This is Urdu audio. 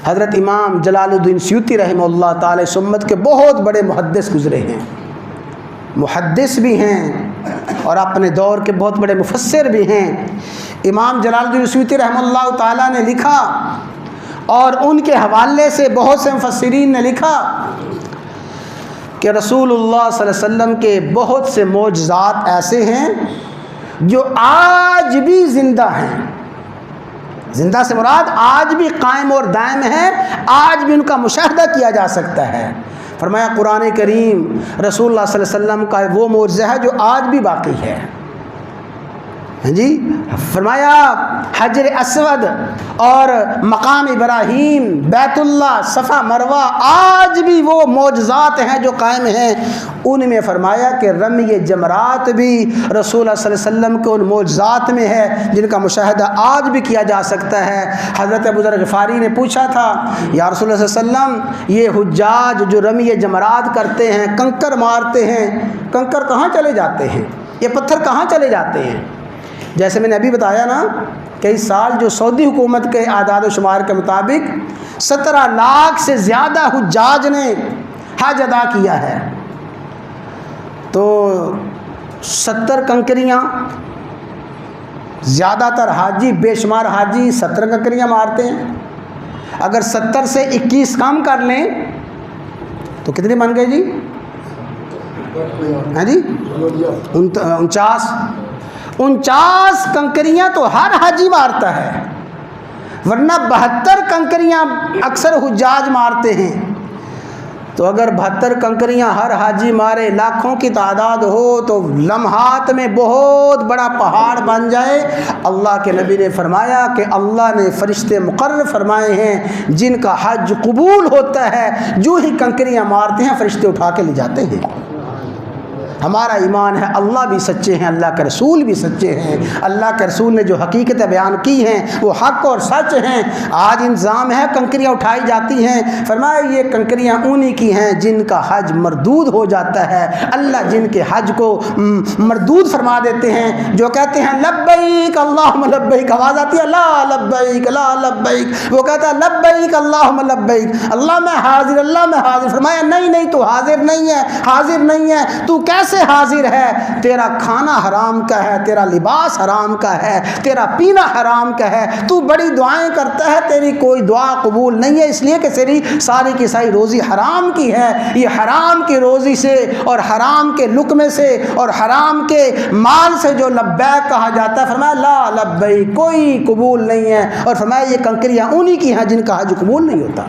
حضرت امام جلال الدین سیوطی رحمہ اللہ تعالی سمت کے بہت بڑے محدث گزرے ہیں، محدث بھی ہیں اور اپنے دور کے بہت بڑے مفسر بھی ہیں۔ امام جلال الدین سیوطی رحمہ اللہ تعالی نے لکھا، اور ان کے حوالے سے بہت سے مفسرین نے لکھا کہ رسول اللہ صلی اللہ علیہ وسلم کے بہت سے معجزات ایسے ہیں جو آج بھی زندہ ہیں۔ زندہ سے مراد آج بھی قائم اور دائم ہیں، آج بھی ان کا مشاہدہ کیا جا سکتا ہے۔ فرمایا قرآن کریم رسول اللہ صلی اللہ علیہ وسلم کا وہ معجزہ ہے جو آج بھی باقی ہے۔ جی فرمایا حجر اسود اور مقام ابراہیم، بیت اللہ، صفا مروہ، آج بھی وہ معجزات ہیں جو قائم ہیں۔ ان میں فرمایا کہ رمی جمرات بھی رسول اللہ صلی اللہ علیہ وسلم کے ان معجزات میں ہے جن کا مشاہدہ آج بھی کیا جا سکتا ہے۔ حضرت ابو ذر غفاری نے پوچھا تھا، یا رسول اللہ صلی اللہ علیہ وسلم یہ حجاج جو رمی جمرات کرتے ہیں، کنکر مارتے ہیں، کنکر کہاں چلے جاتے ہیں؟ یہ پتھر کہاں چلے جاتے ہیں؟ جیسے میں نے ابھی بتایا نا، کئی سال جو سعودی حکومت کے اعداد و شمار کے مطابق 17 لاکھ سے زیادہ حجاج نے حج ادا کیا ہے، تو 70 کنکریاں، زیادہ تر حاجی، بے شمار حاجی 70 کنکریاں مارتے ہیں۔ اگر 70 سے 21 کم کر لیں تو کتنی بن گئی جی؟ ہاں جی 49 کنکریاں تو ہر حاجی مارتا ہے، ورنہ 72 کنکریاں اکثر حجاج مارتے ہیں۔ تو اگر 72 کنکریاں ہر حاجی مارے، لاکھوں کی تعداد ہو، تو لمحات میں بہت بڑا پہاڑ بن جائے۔ اللہ کے نبی نے فرمایا کہ اللہ نے فرشتے مقرر فرمائے ہیں جن کا حج قبول ہوتا ہے، جو ہی کنکریاں مارتے ہیں فرشتے اٹھا کے لے جاتے ہیں۔ ہمارا ایمان ہے اللہ بھی سچے ہیں، اللہ کے رسول بھی سچے ہیں، اللہ کے رسول نے جو حقیقتیں بیان کی ہیں وہ حق اور سچ ہیں۔ آج انظام ہے کنکریاں اٹھائی جاتی ہیں، فرمایا یہ کنکریاں انہی کی ہیں جن کا حج مردود ہو جاتا ہے۔ اللہ جن کے حج کو مردود فرما دیتے ہیں، جو کہتے ہیں لبیک اللہم لبیک، آواز آتی ہے لا لبیک لا لبیک، وہ کہتا ہے لبیک اللہم لبیک، اللہ میں حاضر، اللہ میں حاضر۔ فرمایا نہیں تو حاضر نہیں ہے، حاضر نہیں ہے، تو کیسے حاضر ہے؟ تیرا کھانا حرام کا ہے، تیرا لباس حرام کا ہے، تیرا پینا حرام کا ہے، تو بڑی دعائیں کرتا ہے، تیری کوئی دعا قبول نہیں ہے، اس لیے کہ تیری ساری کی ساری روزی حرام کی ہے۔ یہ حرام کی روزی سے اور حرام کے لقمے سے اور حرام کے مال سے جو لبیک کہا جاتا ہے، فرمایا لا لبیک، کوئی قبول نہیں ہے، اور فرمایا یہ کنکریاں انہی کی ہیں جن کا حج قبول نہیں ہوتا۔